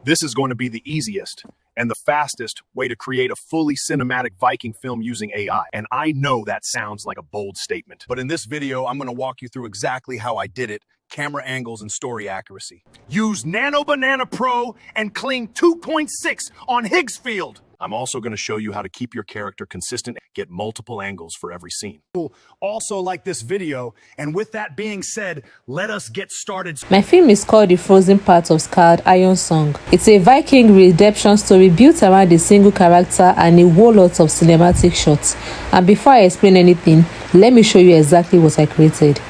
This is going to be the easiest and the fastest way to create a fully cinematic Viking film using AI. And I know that sounds like a bold statement, but in this video, I'm going to walk you through exactly how I did it, camera angles and story accuracy. Use Nano Banana Pro and Kling 2.6 on Higgsfield. I'm also going to show you how to keep your character consistent, get multiple angles for every scene. Also like this video, and with that being said, let us get started. My film is called The Frozen Part of Scarred Iron Song. It's a Viking redemption story built around a single character and a whole lot of cinematic shots. And before I explain anything, let me show you exactly what I created.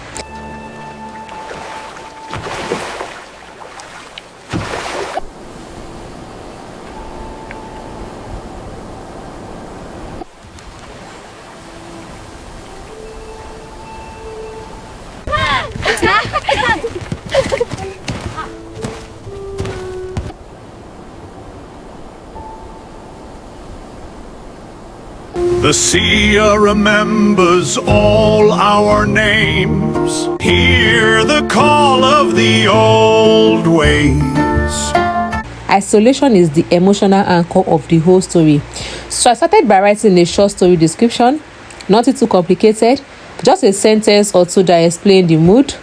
The seer remembers all our names. Hear the call of the old ways. Isolation is the emotional anchor of the whole story. So I started by writing a short story description, nothing too complicated, just a sentence or two that explain the mood,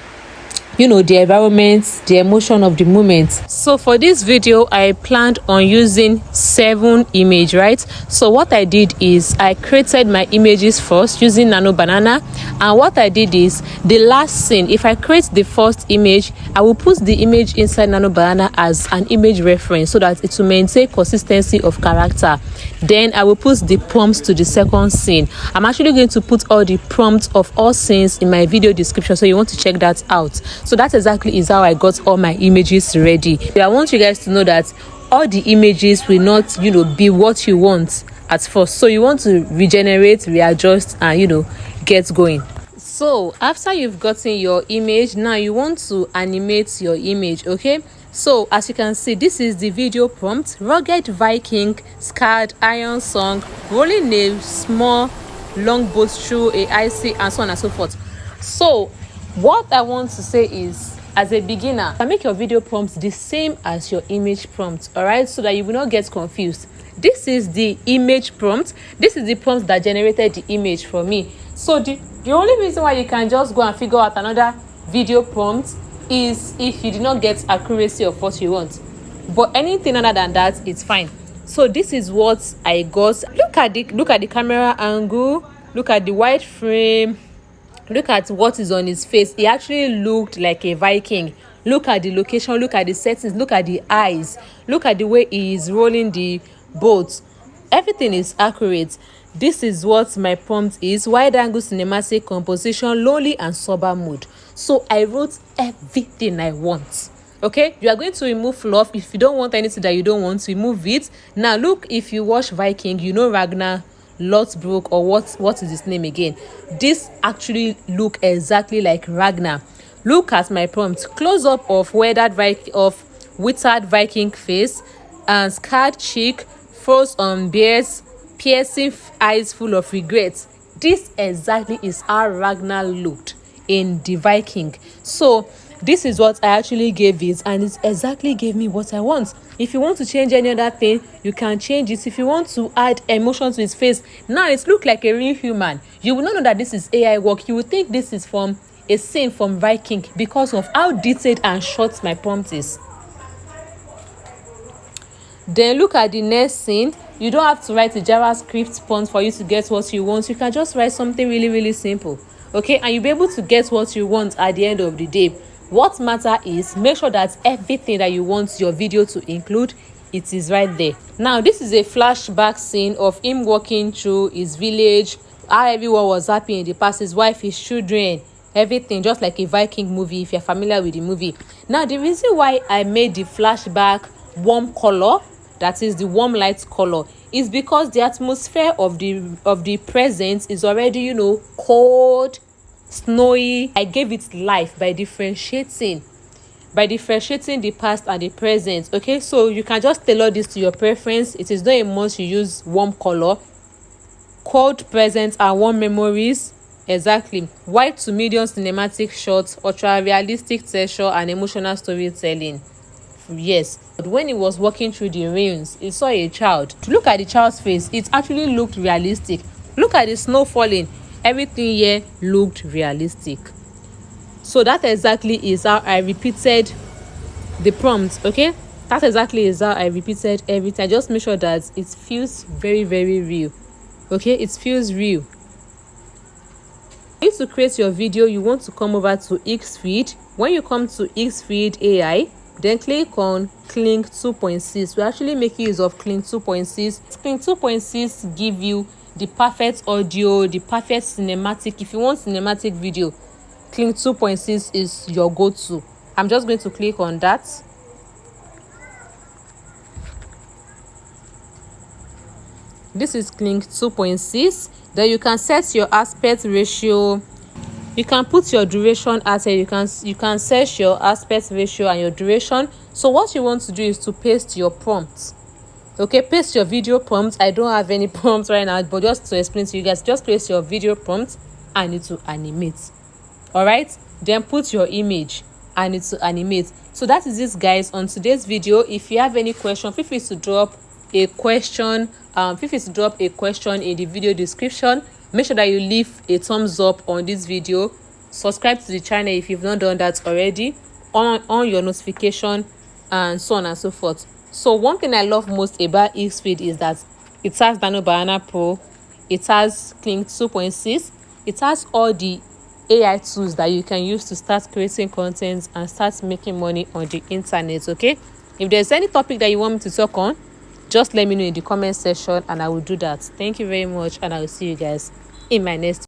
the environment, the emotion of the moment. So for this video, I planned on using 7 images, right? So what I did is I created my images first using Nano Banana, and what I did is the last scene, if I create the first image, I will put the image inside Nano Banana as an image reference so that it will maintain consistency of character. Then I will put the prompts to the second scene. I'm actually going to put all the prompts of all scenes in my video description, so you want to check that out. So that exactly is how I got all my images ready. I want you guys to know that all the images will not, be what you want at first. So you want to regenerate, readjust, and, get going. So after you've gotten your image, now you want to animate your image, okay? So as you can see, this is the video prompt: rugged Viking, scarred iron song, rolling a small long boat through a icy, and so on and so forth. So what I want to say is, as a beginner, make your video prompts the same as your image prompt, all right, so that you will not get confused. This is the image prompt. This is the prompt that generated the image for me. So the only reason why you can just go and figure out another video prompt is if you did not get accuracy of what you want. But anything other than that, it's fine. So this is what I got. Look at the camera angle. Look at the wide frame. Look at what is on his face. He actually looked like a Viking. Look at the location. Look at the settings. Look at the eyes. Look at the way he is rolling the boat. Everything is accurate. This is what my prompt is: wide angle cinematic composition, lonely and sober mood. So I wrote everything I want. Okay, you are going to remove fluff. If you don't want anything that you don't want to, remove it. Now look, if you watch Viking, Ragnar Lothbrok, or what is his name again? This actually look exactly like Ragnar. Look at my prompt: close up of withered Viking face and scarred cheek, froze on beards, piercing eyes full of regret. This exactly is how Ragnar looked in the Viking. So this is what I actually gave it, and it exactly gave me what I want. If you want to change any other thing, you can change it. If you want to add emotion to his face, now it looks like a real human. You will not know that this is AI work. You will think this is from a scene from Viking because of how detailed and short my prompt is. Then look at the next scene. You don't have to write a JavaScript prompt for you to get what you want. You can just write something really, really simple, okay? And you'll be able to get what you want at the end of the day. What matter is, make sure that everything that you want your video to include, it is right there. Now this is a flashback scene of him walking through his village, how everyone was happy in the past, his wife, his children, everything, just like a Viking movie, if you're familiar with the movie. Now the reason why I made the flashback warm color, that is the warm light color, is because the atmosphere of the present is already, cold, snowy. I gave it life by differentiating the past and the present. Okay, so you can just tailor this to your preference. It is not a must you use warm color. Cold present and warm memories, exactly. Wide to medium cinematic shots, ultra realistic texture and emotional storytelling. years. But when he was walking through the ruins, he saw a child. To look at the child's face, it actually looked realistic. Look at the snow falling. Everything here looked realistic. So that exactly is how I repeated the prompt. Okay, that exactly is how I repeated everything. I just make sure that it feels very, very real. Okay, it feels real. If to create your video, you want to come over to Xfeed. When you come to Xfeed AI, then click on Kling 2.6. We're actually making use of Kling 2.6. Kling 2.6 give you the perfect audio, the perfect cinematic. If you want cinematic video, Kling 2.6 is your go-to. I'm just going to click on that. This is Kling 2.6. Then you can set your aspect ratio. You can put your duration at here. You can set your aspect ratio and your duration. So what you want to do is to paste your prompts. Okay, paste your video prompt. I don't have any prompts right now, but just to explain to you guys, just paste your video prompt and it to animate. All right, then put your image and it to animate. So that is it, guys, on today's video. If you have any question, feel free to drop a question. Feel free to drop a question in the video description. Make sure that you leave a thumbs up on this video. Subscribe to the channel if you've not done that already. On your notification and so on and so forth. So one thing I love most about Xfeed is that it has Nano Banana Pro, it has Kling 2.6, it has all the AI tools that you can use to start creating content and start making money on the internet. Okay, if there's any topic that you want me to talk on, just let me know in the comment section and I will do that. Thank you very much, and I will see you guys in my next